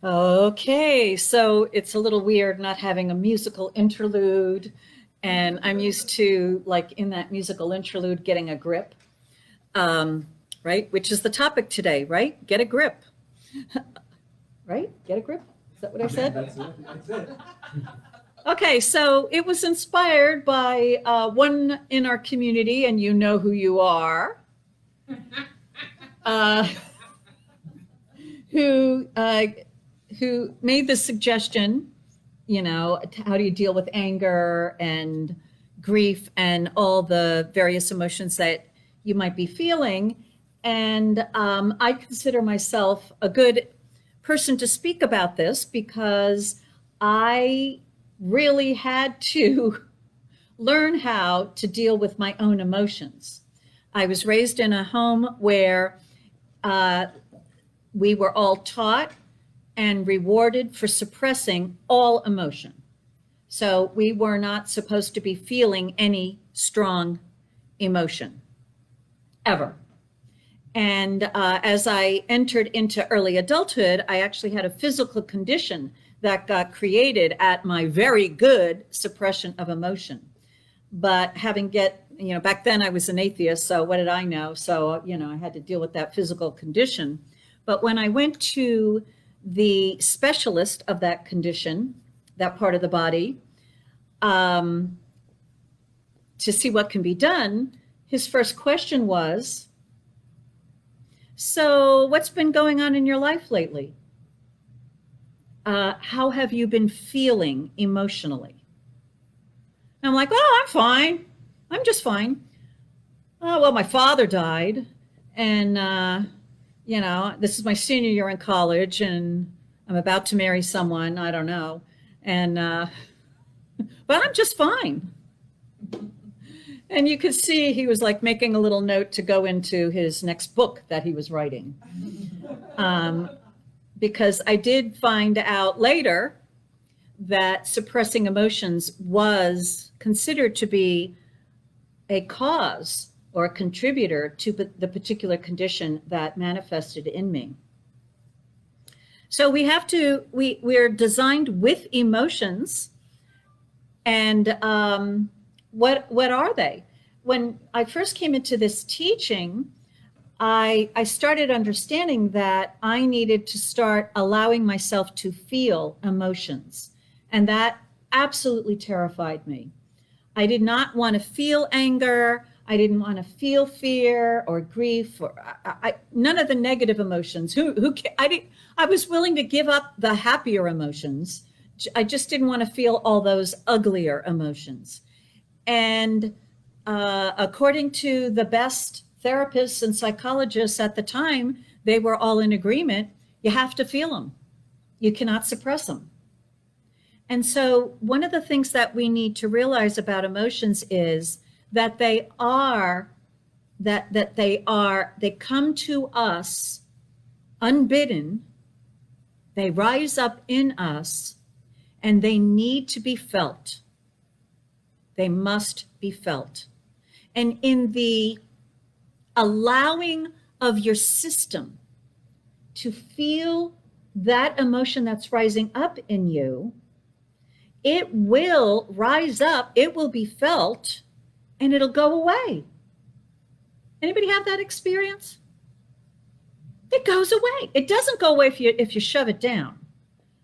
Okay, so it's a little weird not having a musical interlude. And I'm used to, like, in that musical interlude, getting a grip, right? Which is the topic today, right? Get a grip, right? Get a grip. Is that what I said? That's it. That's it. Okay, so it was inspired by one in our community, and you know who you are, uh, who uh, who made the suggestion. How do you deal with anger and grief and all the various emotions that you might be feeling? And I consider myself a good person to speak about this because I really had to learn how to deal with my own emotions. I was raised in a home where uh, we were all taught and rewarded for suppressing all emotion. So we were not supposed to be feeling any strong emotion ever. And as I entered into early adulthood, I actually had a physical condition that got created at my very good suppression of emotion. But back then I was an atheist, so what did I know? So, I had to deal with that physical condition. But when I went to the specialist of that condition, that part of the body, to see what can be done, his first question was, so what's been going on in your life lately? How have you been feeling emotionally? And I'm like, oh, I'm fine. I'm just fine. Oh, well, my father died. And, this is my senior year in college, and I'm about to marry someone. I don't know. And, but I'm just fine. And you could see he was like making a little note to go into his next book that he was writing. Because I did find out later that suppressing emotions was considered to be a cause or a contributor to the particular condition that manifested in me. So we're designed with emotions. And what are they? When I first came into this teaching, I started understanding that I needed to start allowing myself to feel emotions. And that absolutely terrified me. I did not want to feel anger. I didn't want to feel fear or grief or none of the negative emotions. I was willing to give up the happier emotions. I just didn't want to feel all those uglier emotions. And according to the best therapists and psychologists at the time, they were all in agreement. You have to feel them. You cannot suppress them. And so one of the things that we need to realize about emotions is that they come to us unbidden, they rise up in us, and they need to be felt. They must be felt. And in the allowing of your system to feel that emotion that's rising up in you, it will rise up, it will be felt, and it'll go away. Anybody have that experience? It goes away. It doesn't go away if you shove it down.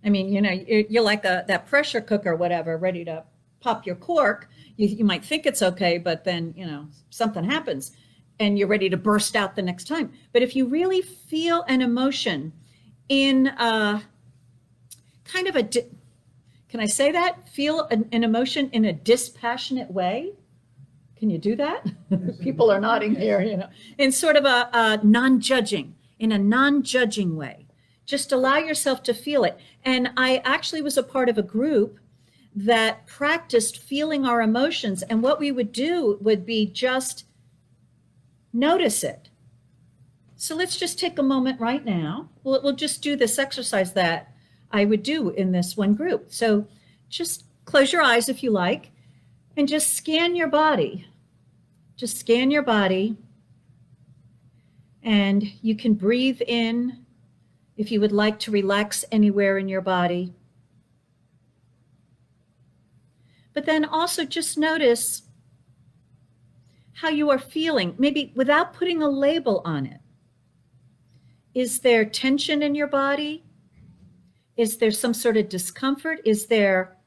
I mean, you're like that pressure cooker, whatever, ready to pop your cork. You might think it's okay, but then, something happens and you're ready to burst out the next time. But if you really feel an emotion in kind of can I say that? Feel an emotion in a dispassionate way? Can you do that? People are nodding here, in sort of a non-judging, in a non-judging way. Just allow yourself to feel it. And I actually was a part of a group that practiced feeling our emotions. And what we would do would be just notice it. So let's just take a moment right now. We'll just do this exercise that I would do in this one group. So just close your eyes if you like, and just scan your body. Just scan your body, and you can breathe in if you would like to relax anywhere in your body. But then also just notice how you are feeling, maybe without putting a label on it. Is there tension in your body? Is there some sort of discomfort? Is there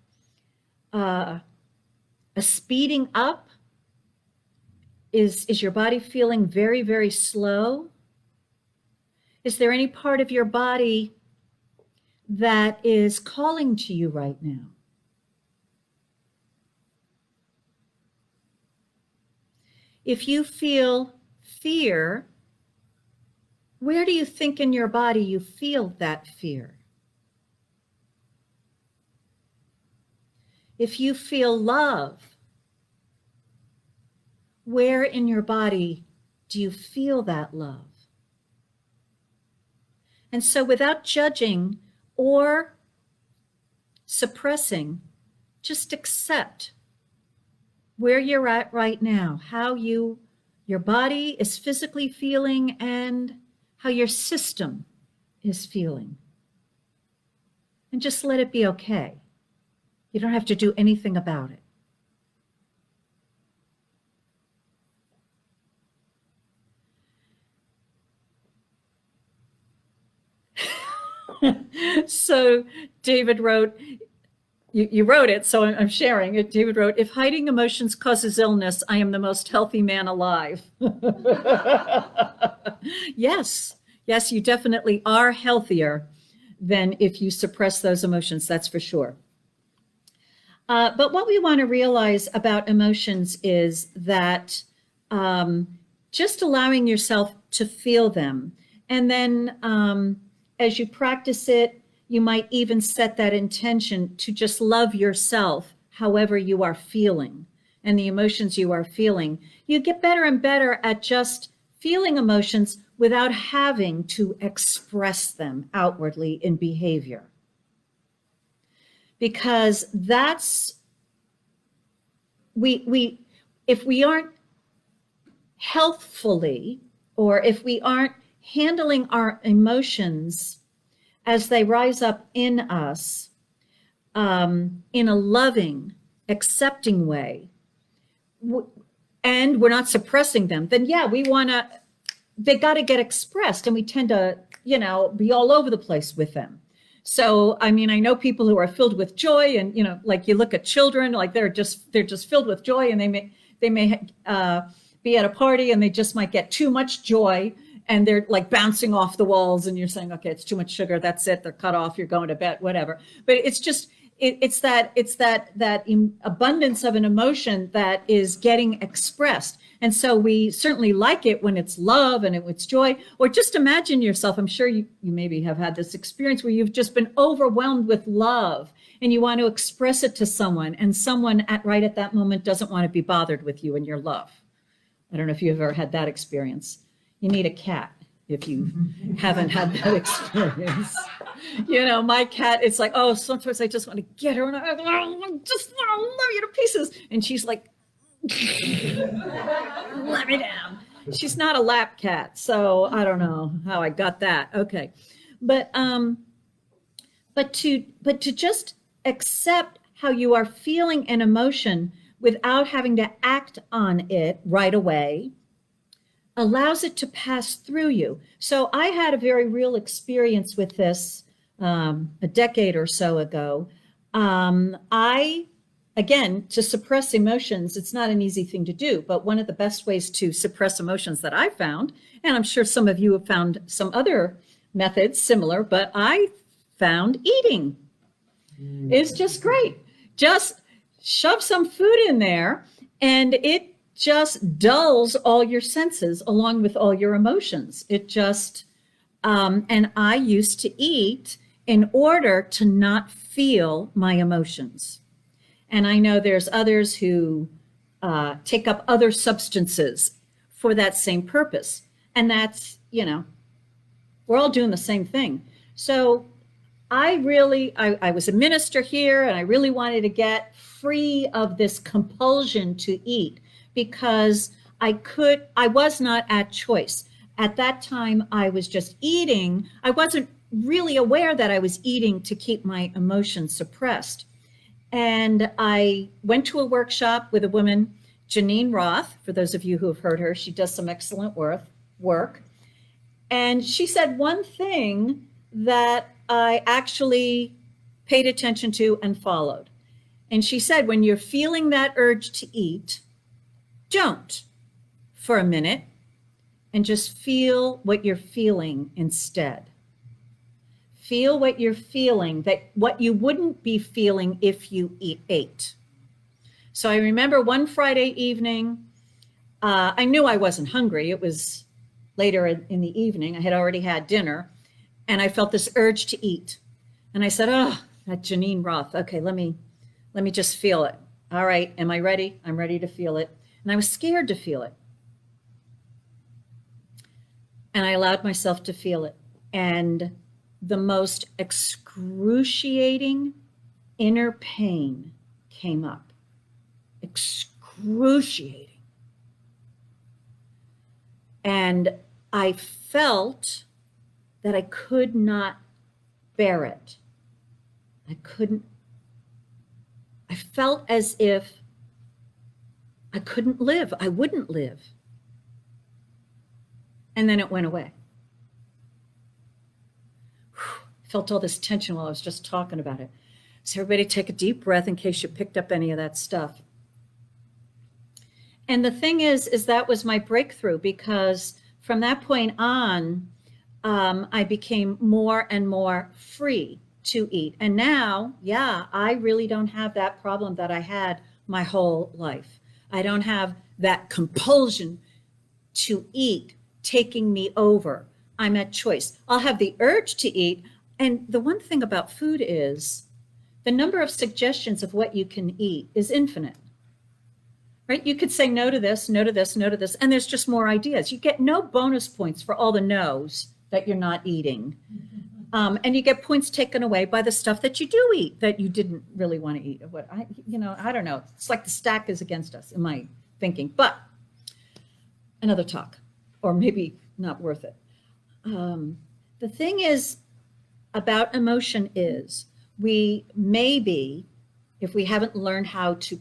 a speeding up? Is your body feeling very, very slow? Is there any part of your body that is calling to you right now? If you feel fear, where do you think in your body you feel that fear? If you feel love, where in your body do you feel that love? And so without judging or suppressing, just accept where you're at right now, how your body is physically feeling and how your system is feeling. And just let it be okay. You don't have to do anything about it. So David wrote, you wrote it, so I'm sharing it. David wrote, if hiding emotions causes illness, I am the most healthy man alive. Yes, you definitely are healthier than if you suppress those emotions, that's for sure. But what we want to realize about emotions is that just allowing yourself to feel them, and then as you practice it, you might even set that intention to just love yourself however you are feeling and the emotions you are feeling. You get better and better at just feeling emotions without having to express them outwardly in behavior. Because that's, if we aren't healthfully, or if we aren't handling our emotions as they rise up in us in a loving, accepting way, and we're not suppressing them, then yeah, they got to get expressed, and we tend to, be all over the place with them. So, I mean, I know people who are filled with joy, and, like you look at children, like they're just filled with joy, and they may be at a party and they just might get too much joy, and they're like bouncing off the walls, and you're saying, okay, it's too much sugar. That's it. They're cut off. You're going to bed, whatever. But it's just, it's that abundance of an emotion that is getting expressed. And so we certainly like it when it's love and it's joy, or just imagine yourself. I'm sure you maybe have had this experience where you've just been overwhelmed with love and you want to express it to someone, and someone right at that moment doesn't want to be bothered with you and your love. I don't know if you've ever had that experience. You need a cat if you haven't had that experience. My cat, it's like, oh, sometimes I just want to get her and I just want to love you to pieces. And she's like, let me down. She's not a lap cat, so I don't know how I got that. Okay. But to just accept how you are feeling an emotion without having to act on it right away allows it to pass through you. So I had a very real experience with this a decade or so ago. Again, to suppress emotions, it's not an easy thing to do, but one of the best ways to suppress emotions that I found, and I'm sure some of you have found some other methods similar, but I found eating. It's just great. Just shove some food in there and it just dulls all your senses along with all your emotions. It just, and I used to eat in order to not feel my emotions. And I know there's others who take up other substances for that same purpose. And that's, we're all doing the same thing. So I was a minister here, and I really wanted to get free of this compulsion to eat, because I was not at choice. At that time, I was just eating. I wasn't really aware that I was eating to keep my emotions suppressed. And I went to a workshop with a woman, Janine Roth, for those of you who have heard her. She does some excellent work. And she said one thing that I actually paid attention to and followed. And she said, when you're feeling that urge to eat, don't for a minute and just feel what you're feeling instead. Feel what you're feeling, that what you wouldn't be feeling if you ate. So I remember one Friday evening, I knew I wasn't hungry. It was later in the evening. I had already had dinner, and I felt this urge to eat. And I said, oh, that Janine Roth. Okay, let me just feel it. All right, am I ready? I'm ready to feel it. And I was scared to feel it. And I allowed myself to feel it. And the most excruciating inner pain came up. Excruciating. And I felt that I could not bear it. I felt as if I couldn't live. I wouldn't live. And then it went away. I felt all this tension while I was just talking about it. So everybody take a deep breath in case you picked up any of that stuff. And the thing is that was my breakthrough, because from that point on, I became more and more free to eat. And now, yeah, I really don't have that problem that I had my whole life. I don't have that compulsion to eat taking me over. I'm at choice. I'll have the urge to eat. And the one thing about food is the number of suggestions of what you can eat is infinite. Right? You could say no to this, no to this, no to this, and there's just more ideas. You get no bonus points for all the no's that you're not eating. And you get points taken away by the stuff that you do eat that you didn't really want to eat. I don't know. It's like the stack is against us in my thinking, but another talk, or maybe not worth it. The thing is about emotion is we maybe, if we haven't learned how to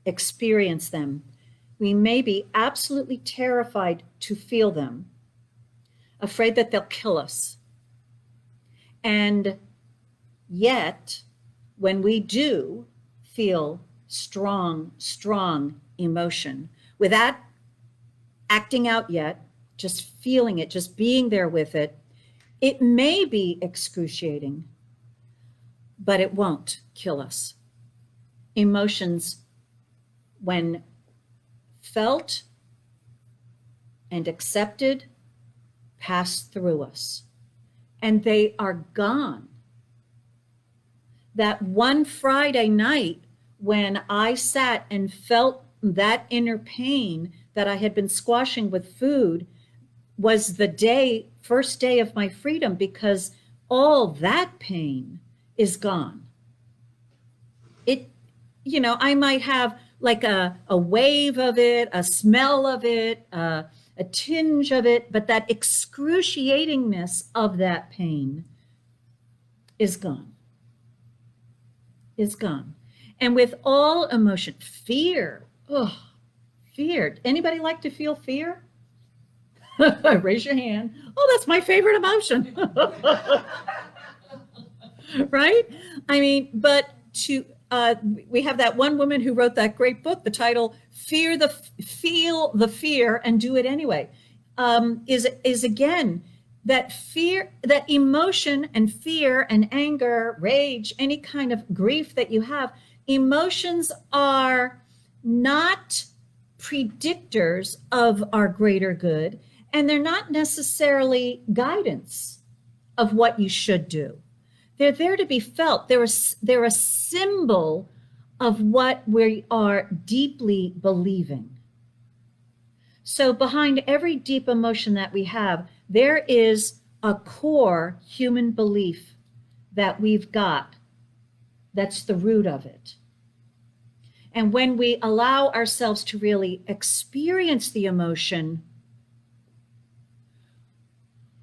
experience them, we may be absolutely terrified to feel them, afraid that they'll kill us. And yet, when we do feel strong emotion, without acting out yet, just feeling it, just being there with it, it may be excruciating, but it won't kill us. Emotions, when felt and accepted, pass through us, and they are gone. That one Friday night when I sat and felt that inner pain that I had been squashing with food was the first day of my freedom, because all that pain is gone. I might have like a wave of it, a smell of it, a tinge of it, but that excruciatingness of that pain is gone. Is gone. And with all emotion, fear. Anybody like to feel fear? Raise your hand. Oh, that's my favorite emotion. Right? I mean, but we have that one woman who wrote that great book, the title, Feel the Fear and Do It Anyway, is again, that fear, that emotion and fear and anger, rage, any kind of grief that you have, emotions are not predictors of our greater good, and they're not necessarily guidance of what you should do. They're there to be felt. They're a symbol of what we are deeply believing. So behind every deep emotion that we have, there is a core human belief that we've got. That's the root of it. And when we allow ourselves to really experience the emotion,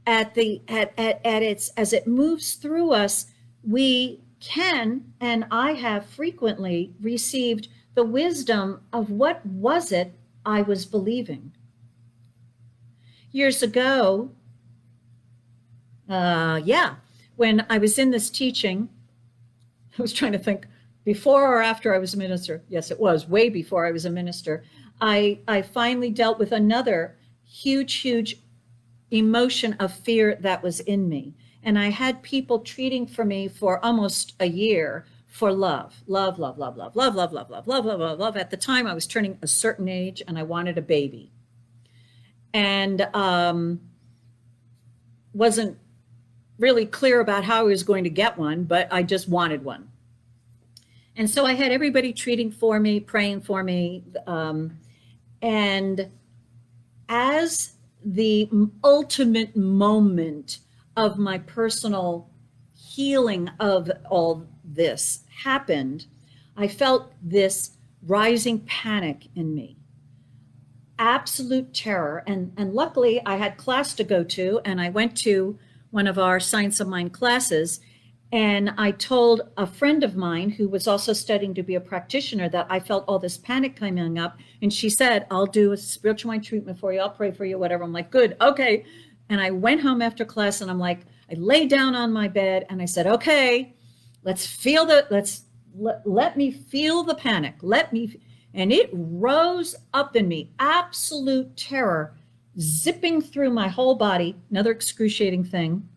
at its, as it moves through us, we can, and I have frequently received the wisdom of what was it I was believing. Years ago, when I was in this teaching, I was trying to think, before or after I was a minister. Yes, it was way before I was a minister. I finally dealt with another huge emotion of fear that was in me. And I had people treating for me for almost a year for love. Love. At the time, I was turning a certain age and I wanted a baby. And wasn't really clear about how I was going to get one, but I just wanted one. And so I had everybody treating for me, praying for me. And as the ultimate moment of my personal healing of all this happened, I felt this rising panic in me, absolute terror. And luckily I had class to go to, and I went to one of our Science of Mind classes, and I told a friend of mine who was also studying to be a practitioner that I felt all this panic coming up. And she said, I'll do a spiritual mind treatment for you. I'll pray for you, whatever. I'm like, good. Okay. And I went home after class and I'm like, I lay down on my bed and I said, okay, let me feel the panic. And it rose up in me, absolute terror, zipping through my whole body, another excruciating thing.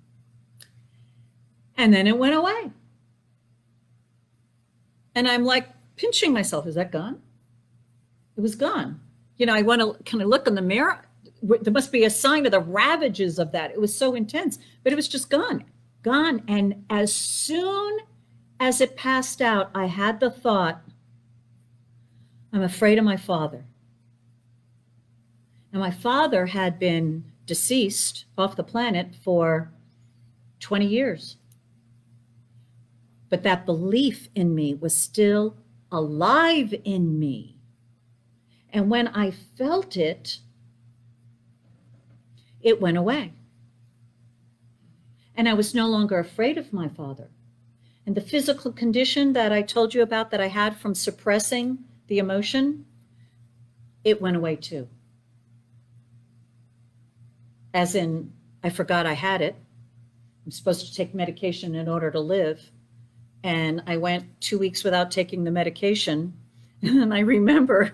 And then it went away. And I'm like pinching myself. Is that gone? It was gone. You know, I want to kind of look in the mirror. There must be a sign of the ravages of that. It was so intense, but it was just gone. And as soon as it passed out, I had the thought, I'm afraid of my father. And my father had been deceased off the planet for 20 years. But that belief in me was still alive in me. And when I felt it, it went away. And I was no longer afraid of my father. And the physical condition that I told you about that I had from suppressing the emotion, it went away too. As in, I forgot I had it. I'm supposed to take medication in order to live. And I went 2 weeks without taking the medication. And I remember,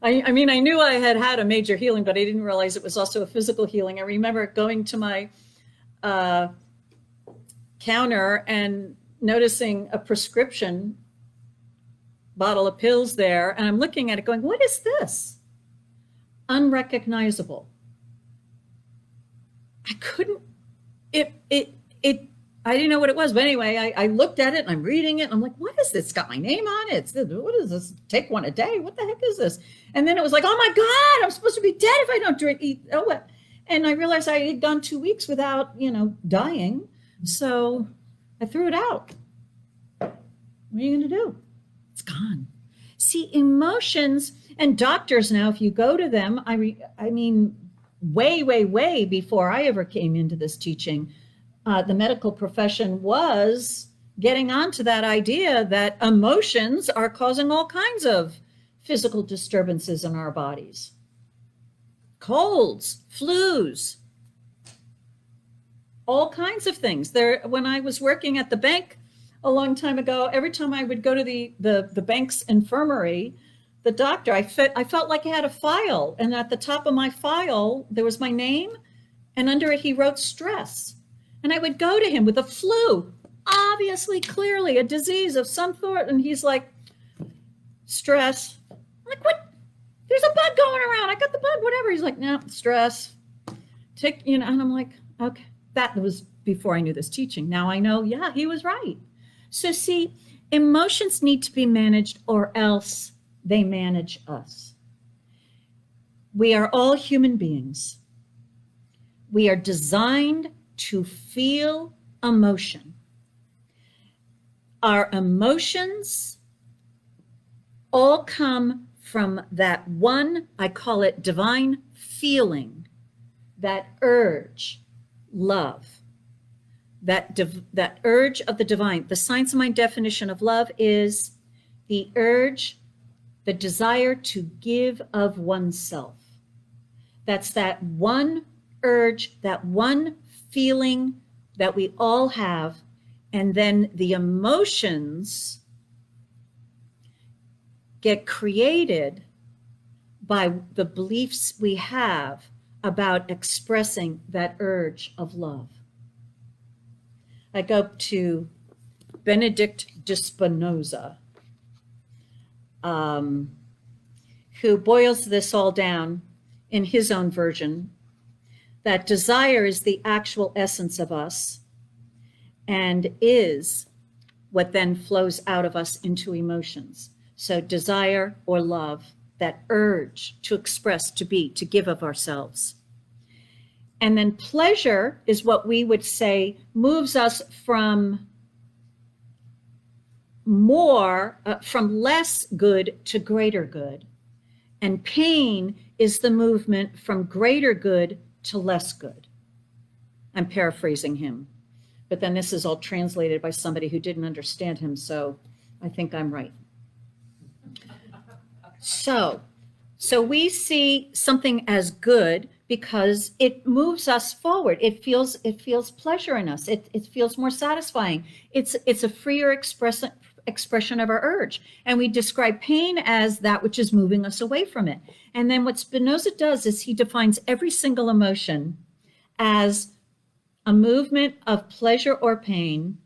I mean, I knew I had a major healing, but I didn't realize it was also a physical healing. I remember going to my counter and noticing a prescription bottle of pills there. And I'm looking at it going, what is this? Unrecognizable. I couldn't, I didn't know what it was, but anyway, I looked at it and I'm reading it and I'm like, what is this? It's got my name on it. What is this? Take one a day. What the heck is this? And then it was like, oh my God, I'm supposed to be dead if I don't eat. Oh, what? And I realized I had gone 2 weeks without, dying. So I threw it out. What are you going to do? It's gone. See, emotions and doctors now, if you go to them, I mean, way before I ever came into this teaching, the medical profession was getting onto that idea that emotions are causing all kinds of physical disturbances in our bodies. Colds, flus, all kinds of things. When I was working at the bank a long time ago, every time I would go to the bank's infirmary, the doctor, I felt like I had a file. And at the top of my file, there was my name. And under it, he wrote stress. And I would go to him with a flu, obviously, clearly a disease of some sort. And he's like, stress. I'm like, what? There's a bug going around. I got the bug, whatever. He's like, no, stress. And I'm like, okay. That was before I knew this teaching. Now I know, yeah, he was right. So see, emotions need to be managed or else they manage us. We are all human beings. We are designed to feel emotion. Our emotions all come from that one, I call it divine feeling, that urge, love, that urge of the divine. The Science of Mind definition of love is the urge, the desire to give of oneself. That's that one urge, that one feeling that we all have, and then the emotions get created by the beliefs we have about expressing that urge of love. I go to Benedict de Spinoza, who boils this all down in his own version, that desire is the actual essence of us and is what then flows out of us into emotions. So desire or love, that urge to express, to be, to give of ourselves. And then pleasure is what we would say moves us from from less good to greater good. And pain is the movement from greater good to less good. I'm paraphrasing him, but then this is all translated by somebody who didn't understand him, so I think I'm right. So we see something as good because it moves us forward. It feels pleasure in us. It feels more satisfying. It's a freer expression of our urge. And we describe pain as that which is moving us away from it. And then what Spinoza does is he defines every single emotion as a movement of pleasure or pain,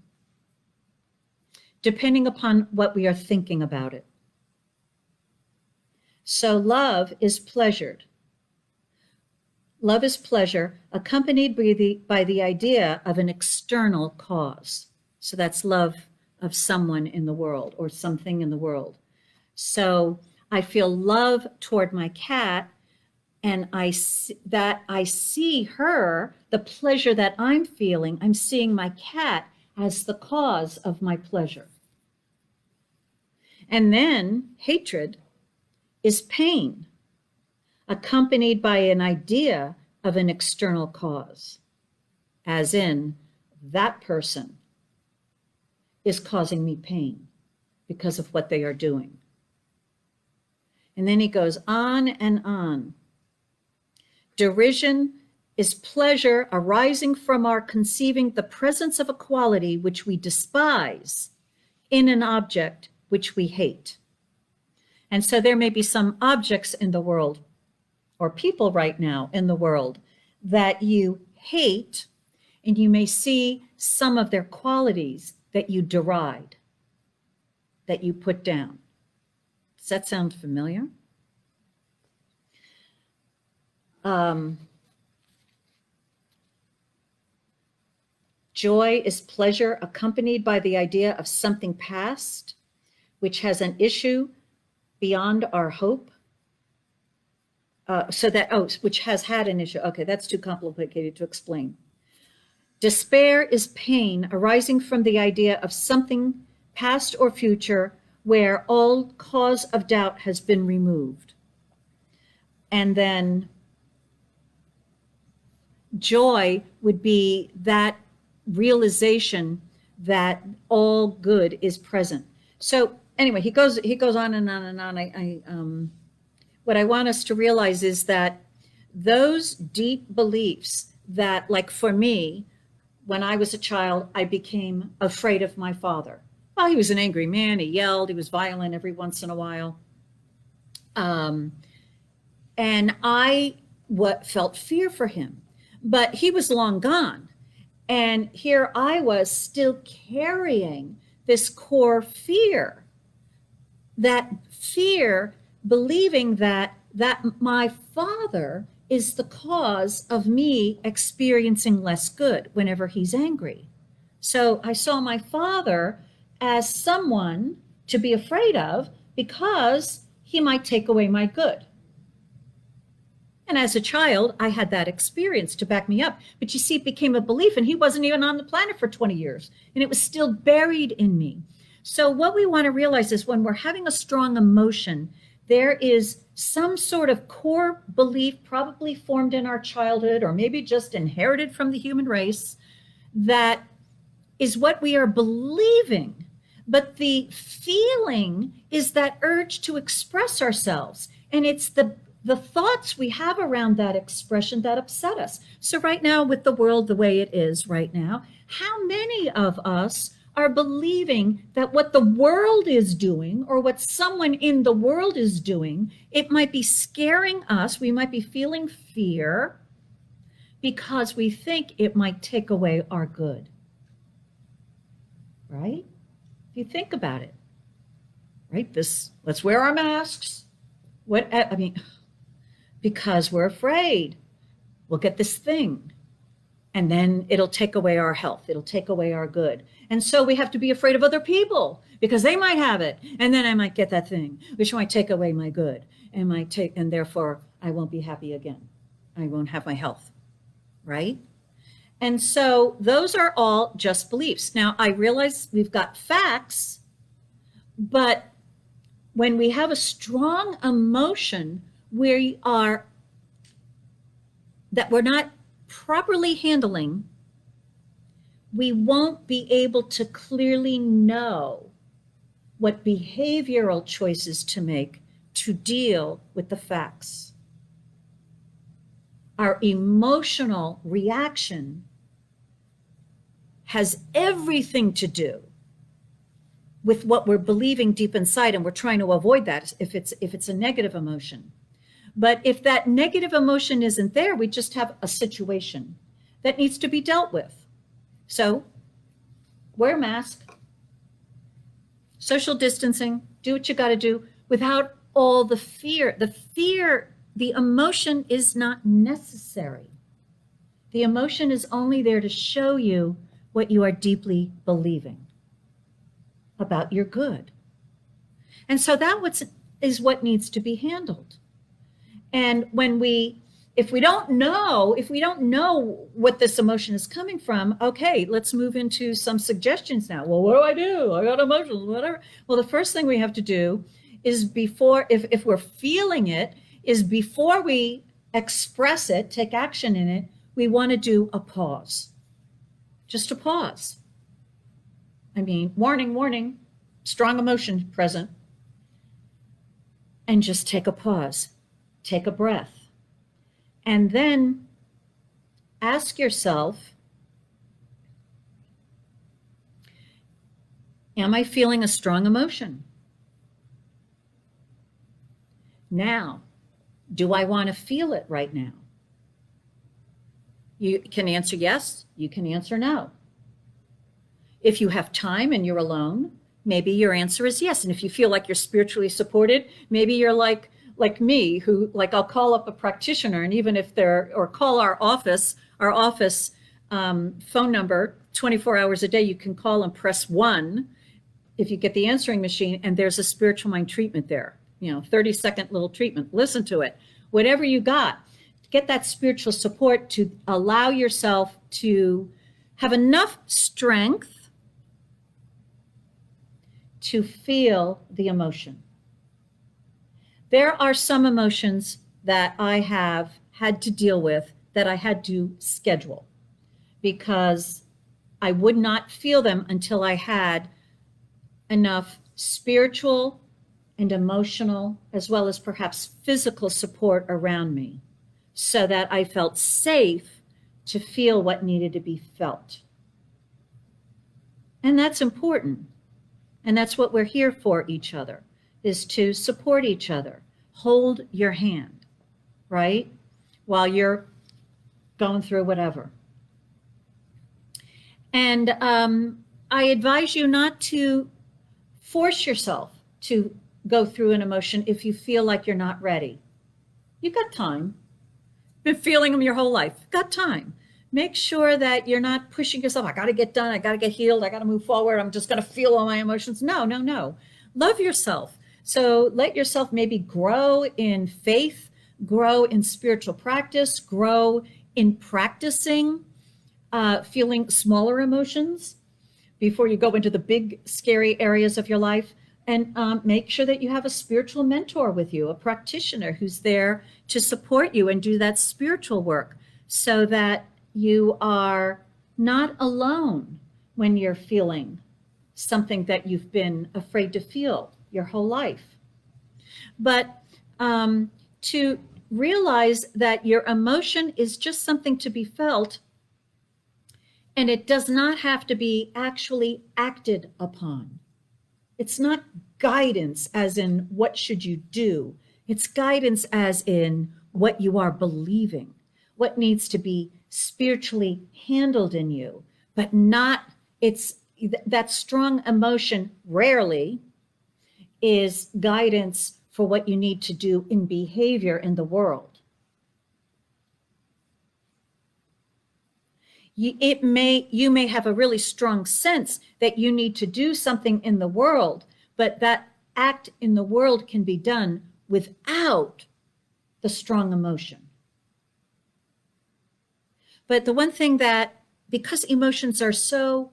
depending upon what we are thinking about it. So love is pleasured. Love is pleasure accompanied by the idea of an external cause. So that's love of someone in the world or something in the world. So I feel love toward my cat, and I see her, the pleasure that I'm feeling, I'm seeing my cat as the cause of my pleasure. And then hatred is pain, accompanied by an idea of an external cause, as in that person is causing me pain because of what they are doing. And then he goes on and on. Derision is pleasure arising from our conceiving the presence of a quality which we despise in an object which we hate. And so there may be some objects in the world or people right now in the world that you hate, and you may see some of their qualities that you deride, that you put down. Does that sound familiar? Joy is pleasure accompanied by the idea of something past, which has an issue beyond our hope. Which has had an issue. Okay, that's too complicated to explain. Despair is pain arising from the idea of something past or future where all cause of doubt has been removed. And then joy would be that realization that all good is present. So anyway, he goes on and on and on. What I want us to realize is that those deep beliefs that, like for me, when I was a child, I became afraid of my father. Well, he was an angry man. He yelled. He was violent every once in a while. And I felt fear for him. But he was long gone. And here I was still carrying this core fear. That fear, believing that my father is the cause of me experiencing less good whenever he's angry. So I saw my father as someone to be afraid of because he might take away my good. And as a child, I had that experience to back me up. But you see, it became a belief, and he wasn't even on the planet for 20 years, and it was still buried in me. So what we want to realize is when we're having a strong emotion, there is some sort of core belief, probably formed in our childhood or maybe just inherited from the human race, that is what we are believing. But the feeling is that urge to express ourselves. And it's the thoughts we have around that expression that upset us. So right now, with the world the way it is right now, how many of us are believing that what the world is doing or what someone in the world is doing, it might be scaring us, we might be feeling fear because we think it might take away our good, right? If you think about it, right? Let's wear our masks. Because we're afraid we'll get this thing and then it'll take away our health. It'll take away our good. And so we have to be afraid of other people because they might have it. And then I might get that thing, which might take away my good and therefore I won't be happy again. I won't have my health, right? And so those are all just beliefs. Now I realize we've got facts, but when we have a strong emotion that we're not properly handling, we won't be able to clearly know what behavioral choices to make to deal with the facts. Our emotional reaction has everything to do with what we're believing deep inside, and we're trying to avoid that if it's a negative emotion. But if that negative emotion isn't there, we just have a situation that needs to be dealt with. So wear a mask, social distancing, do what you got to do without all the fear. The emotion is not necessary. The emotion is only there to show you what you are deeply believing about your good. And so that is what needs to be handled. And if we don't know what this emotion is coming from, okay, let's move into some suggestions now. Well, what do? I got emotions, whatever. Well, the first thing we have to do is if we're feeling it, is before we express it, take action in it, we want to do a pause. Just a pause. I mean, warning, strong emotion present. And just take a pause. Take a breath. And then ask yourself, am I feeling a strong emotion? Now, do I want to feel it right now? You can answer yes, you can answer no. If you have time and you're alone, maybe your answer is yes. And if you feel like you're spiritually supported, maybe you're like me, who I'll call up a practitioner, and even if or call our office phone number 24 hours a day, you can call and press 1 if you get the answering machine, and there's a spiritual mind treatment there, 30-second little treatment. Listen to it. Whatever you got, get that spiritual support to allow yourself to have enough strength to feel the emotion. There are some emotions that I have had to deal with that I had to schedule because I would not feel them until I had enough spiritual and emotional, as well as perhaps physical support around me, so that I felt safe to feel what needed to be felt. And that's important. And that's what we're here for each other, is to support each other, hold your hand, right? While you're going through whatever. And I advise you not to force yourself to go through an emotion if you feel like you're not ready. You got time. Been feeling them your whole life. Got time. Make sure that you're not pushing yourself. I got to get done. I got to get healed. I got to move forward. I'm just going to feel all my emotions. No. Love yourself. So let yourself maybe grow in faith, grow in spiritual practice, grow in practicing feeling smaller emotions before you go into the big, scary areas of your life. And make sure that you have a spiritual mentor with you, a practitioner who's there to support you and do that spiritual work so that you are not alone when you're feeling something that you've been afraid to feel your whole life. But to realize that your emotion is just something to be felt, and it does not have to be actually acted upon. It's not guidance as in what should you do. It's guidance as in what you are believing, what needs to be spiritually handled in you, but not, it's that strong emotion rarely is guidance for what you need to do in behavior in the world. You may have a really strong sense that you need to do something in the world, but that act in the world can be done without the strong emotion. But the one thing that, because emotions are so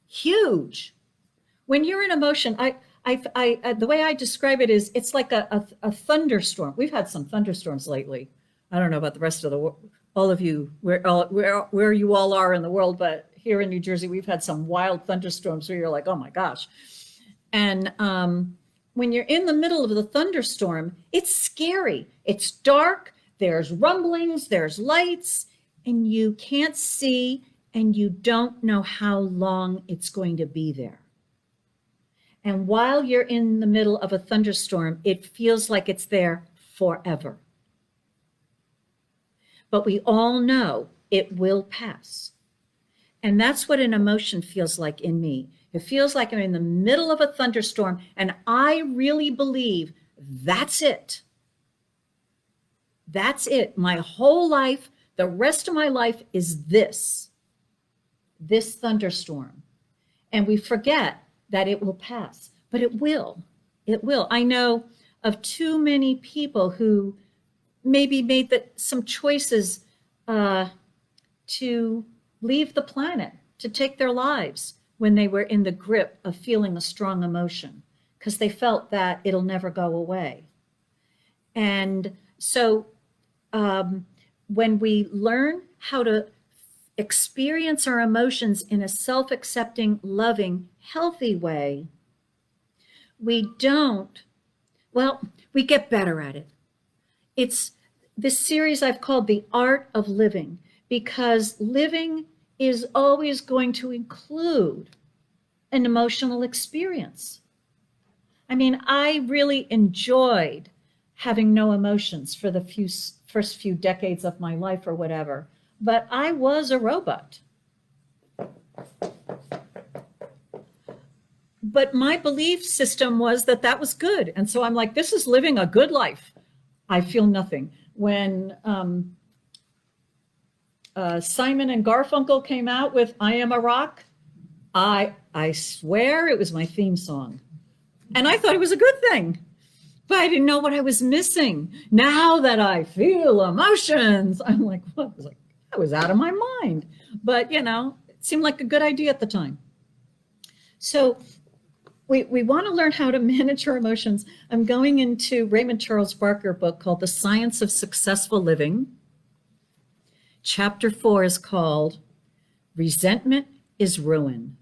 huge, when you're in emotion, the way I describe it is it's like a thunderstorm. We've had some thunderstorms lately. I don't know about the rest of the world, all of you, where you all are in the world, but here in New Jersey, we've had some wild thunderstorms where you're like, oh my gosh. And when you're in the middle of the thunderstorm, it's scary. It's dark, there's rumblings, there's lights, and you can't see, and you don't know how long it's going to be there. And while you're in the middle of a thunderstorm, it feels like it's there forever. But we all know it will pass. And that's what an emotion feels like in me. It feels like I'm in the middle of a thunderstorm, and I really believe that's it. That's it. My whole life, the rest of my life is this thunderstorm. And we forget that it will pass, but it will. It will. I know of too many people who maybe made some choices to leave the planet, to take their lives when they were in the grip of feeling a strong emotion, because they felt that it'll never go away. And so when we learn how to experience our emotions in a self-accepting, loving, healthy way, we get better at it. It's this series I've called The Art of Living, because living is always going to include an emotional experience. I mean, I really enjoyed having no emotions for the first few decades of my life or whatever, but I was a robot. But my belief system was that was good. And so I'm like, this is living a good life. I feel nothing. When Simon and Garfunkel came out with I Am a Rock, I swear it was my theme song. And I thought it was a good thing, but I didn't know what I was missing. Now that I feel emotions, I'm like, what? I was like, I was out of my mind. But, it seemed like a good idea at the time. So we want to learn how to manage our emotions. I'm going into Raymond Charles Barker book called The Science of Successful Living. Chapter 4 is called Resentment is Ruin.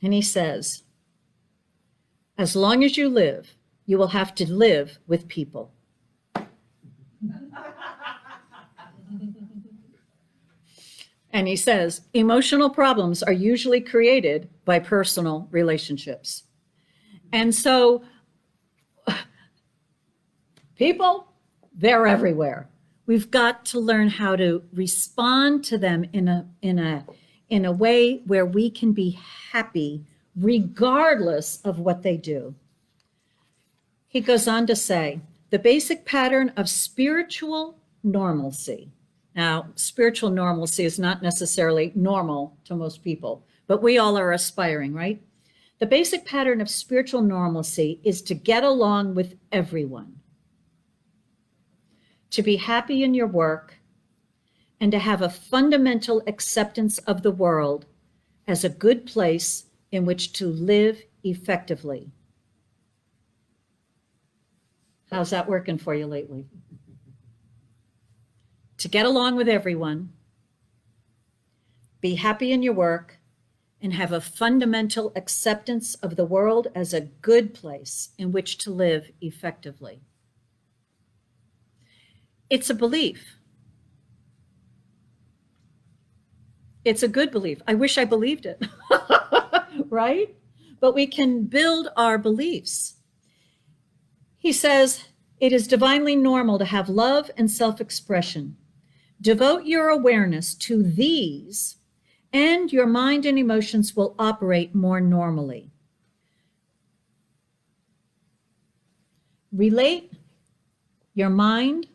And he says, as long as you live, you will have to live with people. And he says, emotional problems are usually created by personal relationships. And so people, they're everywhere. We've got to learn how to respond to them in a way where we can be happy regardless of what they do. He goes on to say, the basic pattern of spiritual normalcy. Now, spiritual normalcy is not necessarily normal to most people, but we all are aspiring, right? The basic pattern of spiritual normalcy is to get along with everyone, to be happy in your work, and to have a fundamental acceptance of the world as a good place in which to live effectively. How's that working for you lately? To get along with everyone, be happy in your work, and have a fundamental acceptance of the world as a good place in which to live effectively. It's a belief. It's a good belief. I wish I believed it, right? But we can build our beliefs. He says, it is divinely normal to have love and self-expression. Devote your awareness to these, and your mind and emotions will operate more normally. Relate your mind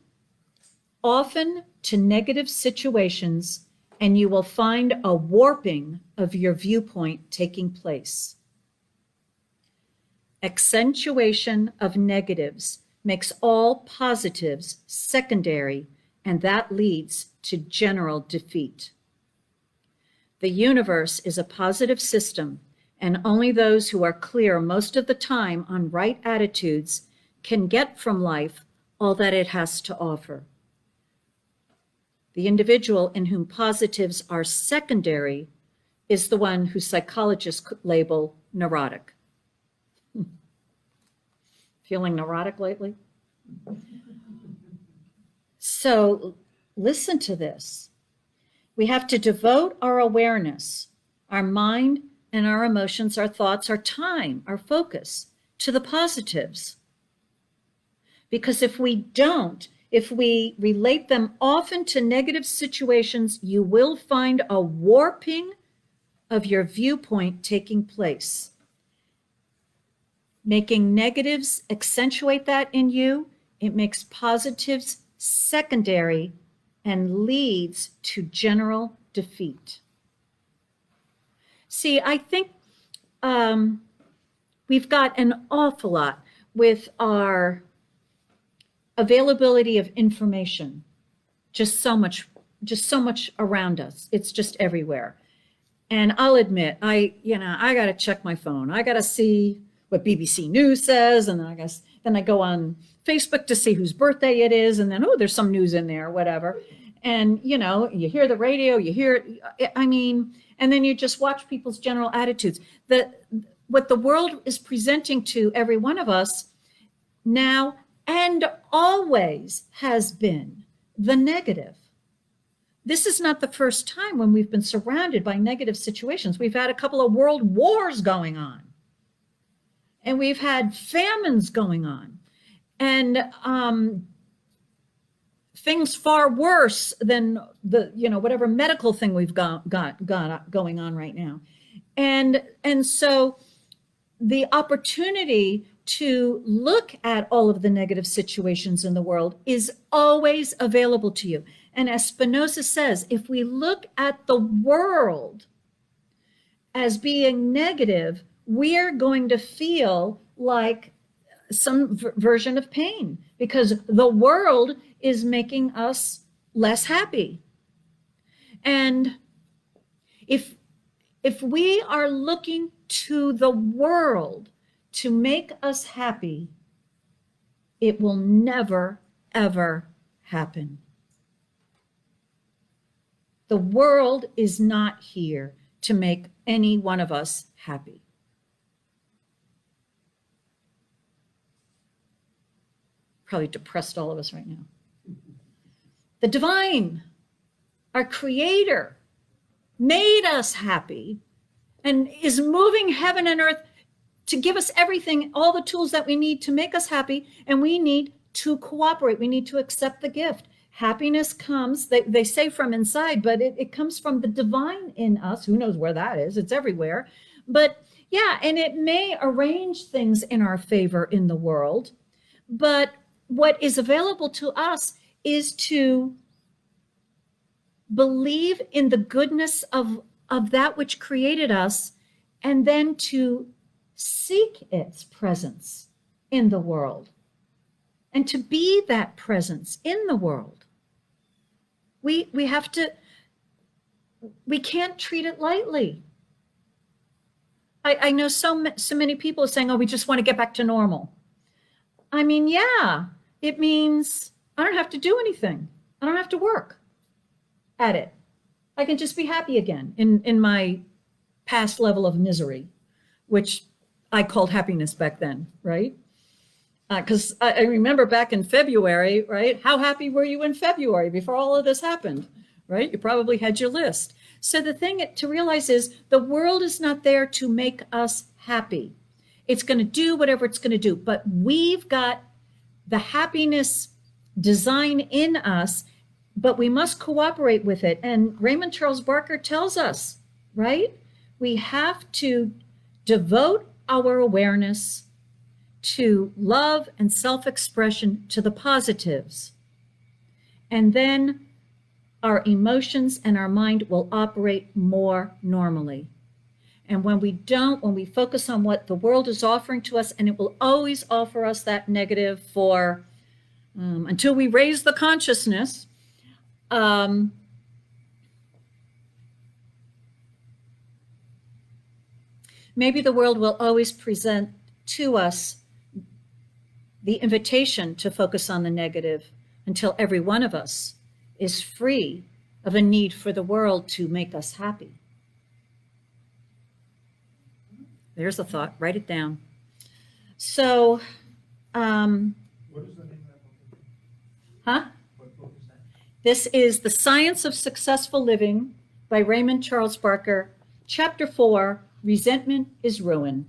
often to negative situations, and you will find a warping of your viewpoint taking place. Accentuation of negatives makes all positives secondary, and that leads to general defeat. The universe is a positive system, and only those who are clear most of the time on right attitudes can get from life all that it has to offer. The individual in whom positives are secondary is the one who psychologists could label neurotic. Feeling neurotic lately? So listen to this. We have to devote our awareness, our mind and our emotions, our thoughts, our time, our focus to the positives. Because if we don't, if we relate them often to negative situations, you will find a warping of your viewpoint taking place. Making negatives accentuate that in you, it makes positives secondary and leads to general defeat. See, I think we've got an awful lot with our availability of information, just so much around us. It's just everywhere. And I'll admit, I got to check my phone. I got to see what BBC News says, and then I go on Facebook to see whose birthday it is, and then, oh, there's some news in there, whatever. And, you hear the radio, you hear, and then you just watch people's general attitudes. What the world is presenting to every one of us now and always has been the negative. This is not the first time when we've been surrounded by negative situations. We've had a couple of world wars going on. And we've had famines going on, and things far worse than whatever medical thing we've got going on right now. And so the opportunity to look at all of the negative situations in the world is always available to you. And as Spinoza says, if we look at the world as being negative, we're going to feel like some version of pain because the world is making us less happy. And if we are looking to the world to make us happy, it will never, ever happen. The world is not here to make any one of us happy. Probably depressed all of us right now. The divine, our creator, made us happy and is moving heaven and earth to give us everything, all the tools that we need to make us happy, and we need to cooperate. We need to accept the gift. Happiness comes, they say from inside, but it comes from the divine in us. Who knows where that is? It's everywhere. But yeah, and it may arrange things in our favor in the world, but what is available to us is to believe in the goodness of that which created us, and then to seek its presence in the world and to be that presence in the world. We can't treat it lightly. I know so many people are saying, oh, we just want to get back to normal. I mean, yeah, it means I don't have to do anything. I don't have to work at it. I can just be happy again in my past level of misery, which I called happiness back then, right? Because I remember back in February, right? How happy were you in February before all of this happened, right? You probably had your list. So the thing to realize is the world is not there to make us happy. It's going to do whatever it's going to do, but we've got the happiness design in us, but we must cooperate with it. And Raymond Charles Barker tells us, right? We have to devote our awareness to love and self-expression, to the positives. And then our emotions and our mind will operate more normally. And when we focus on what the world is offering to us, and it will always offer us that negative for until we raise the consciousness, maybe the world will always present to us the invitation to focus on the negative until every one of us is free of a need for the world to make us happy. There's a thought. Write it down. So, what is the name of that book? Huh? What book is that? This is The Science of Successful Living by Raymond Charles Barker, Chapter 4, Resentment is Ruin.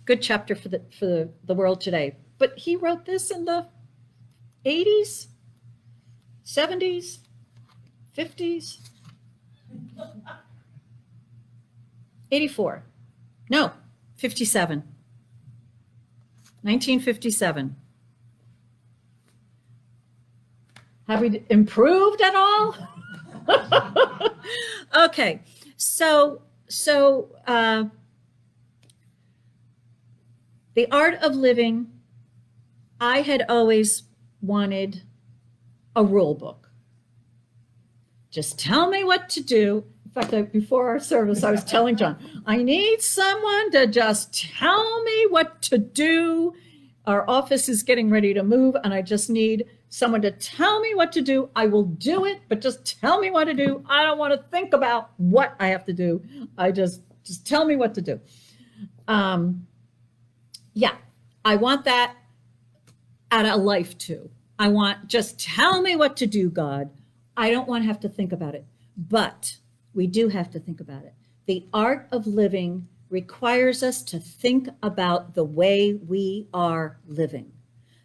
Good chapter for the world today. But he wrote this in the 80s, 70s, 50s, 84. No, 57. 1957. Have we improved at all? Okay, so the art of living, I had always wanted a rule book. Just tell me what to do. In fact, before our service, I was telling John, I need someone to just tell me what to do. Our office is getting ready to move, and I just need someone to tell me what to do. I will do it, but just tell me what to do. I don't want to think about what I have to do. I just tell me what to do. Yeah, I want that out of life too. I want, just tell me what to do, God. I don't want to have to think about it, but we do have to think about it. The art of living requires us to think about the way we are living,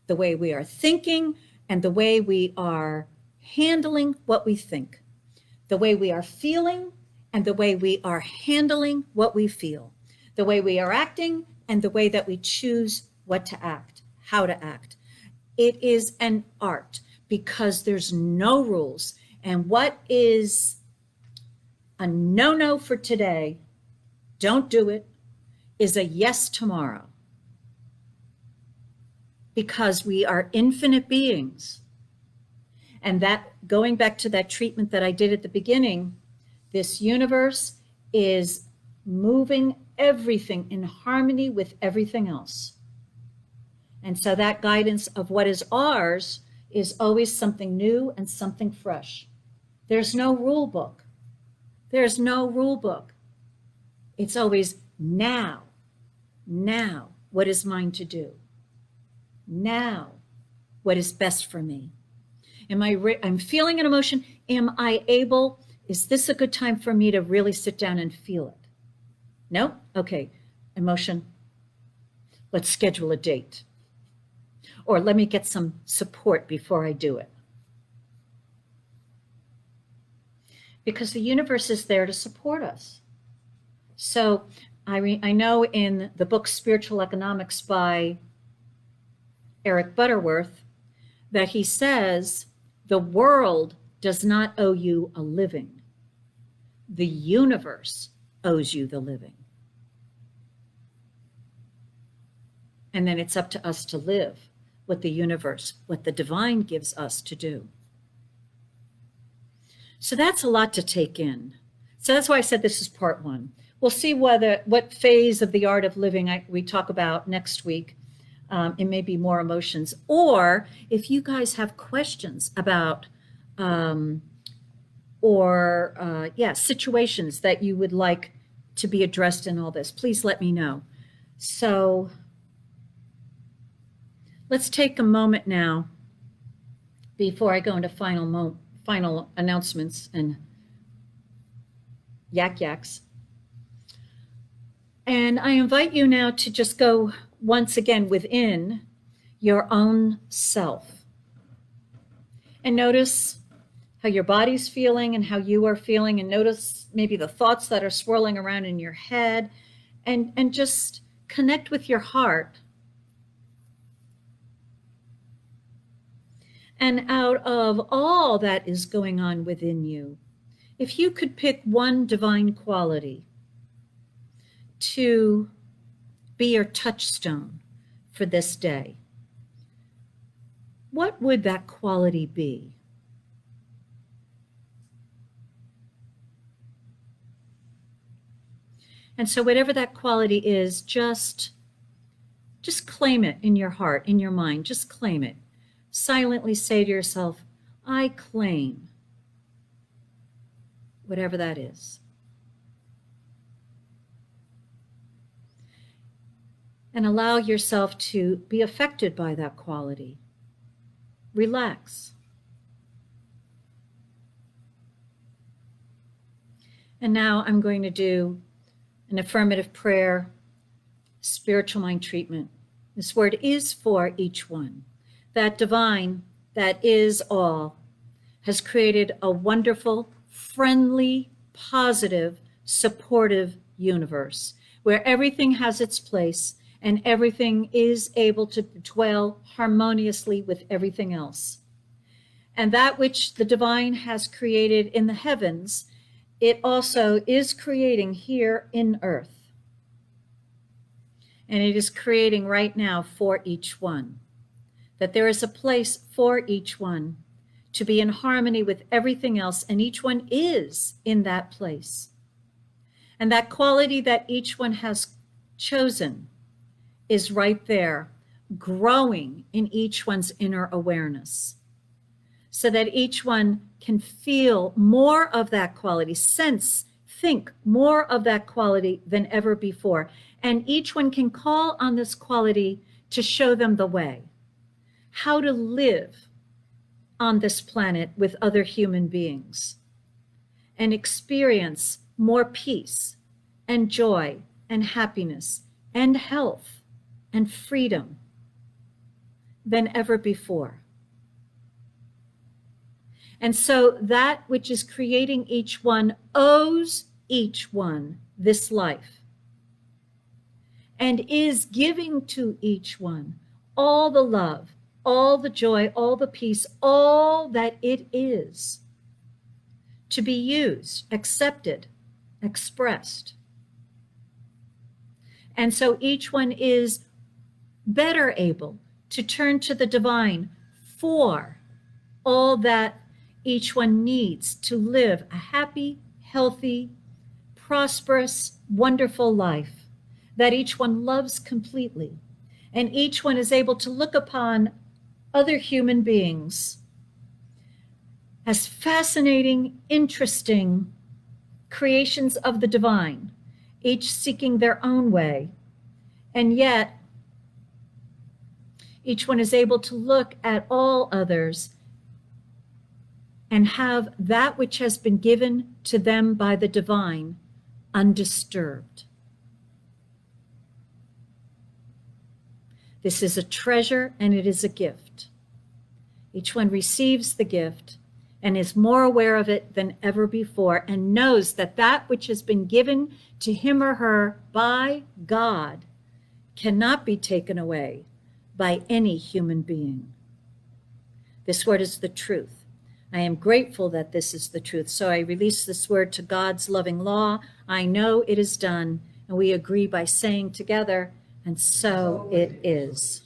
the way we are thinking, and the way we are handling what we think, the way we are feeling, and the way we are handling what we feel, the way we are acting, and the way that we choose what to act, how to act. It is an art because there's no rules. And what is a no-no for today, don't do it, is a yes tomorrow. Because we are infinite beings. And that, going back to that treatment that I did at the beginning, this universe is moving everything in harmony with everything else. And so that guidance of what is ours is always something new and something fresh. There's no rule book. There's no rule book. It's always now, what is mine to do? Now, what is best for me? I'm feeling an emotion. Am I able, is this a good time for me to really sit down and feel it? No? Okay, emotion, let's schedule a date. Or let me get some support before I do it. Because the universe is there to support us. So I know in the book Spiritual Economics by Eric Butterworth that he says the world does not owe you a living. The universe owes you the living. And then it's up to us to live what the universe, what the divine gives us to do. So that's a lot to take in. So that's why I said this is part one. we'll see what phase of the art of living we talk about next week. It may be more emotions. Or if you guys have questions about situations that you would like to be addressed in all this, please let me know. So let's take a moment now before I go into final announcements and yaks. And I invite you now to just go once again within your own self and notice how your body's feeling and how you are feeling, and notice maybe the thoughts that are swirling around in your head, and just connect with your heart. And out of all that is going on within you, if you could pick one divine quality to be your touchstone for this day, what would that quality be? And so whatever that quality is, just claim it in your heart, in your mind. Just claim it. Silently say to yourself, I claim whatever that is. And allow yourself to be affected by that quality. Relax. And now I'm going to do an affirmative prayer, spiritual mind treatment. This word is for each one. That divine, that is all, has created a wonderful, friendly, positive, supportive universe where everything has its place and everything is able to dwell harmoniously with everything else. And that which the divine has created in the heavens, it also is creating here in earth. And it is creating right now for each one. That there is a place for each one to be in harmony with everything else, and each one is in that place. And that quality that each one has chosen is right there, growing in each one's inner awareness, so that each one can feel more of that quality, think more of that quality than ever before. And each one can call on this quality to show them the way, how to live on this planet with other human beings and experience more peace and joy and happiness and health and freedom than ever before. And so that which is creating each one owes each one this life and is giving to each one all the love, all the joy, all the peace, all that it is to be used, accepted, expressed. And so each one is better able to turn to the divine for all that each one needs to live a happy, healthy, prosperous, wonderful life that each one loves completely. And each one is able to look upon other human beings as fascinating, interesting creations of the divine, each seeking their own way. And yet, each one is able to look at all others and have that which has been given to them by the divine undisturbed. This is a treasure and it is a gift. Each one receives the gift and is more aware of it than ever before, and knows that that which has been given to him or her by God cannot be taken away by any human being. This word is the truth. I am grateful that this is the truth. So I release this word to God's loving law. I know it is done, and we agree by saying together, and so it is.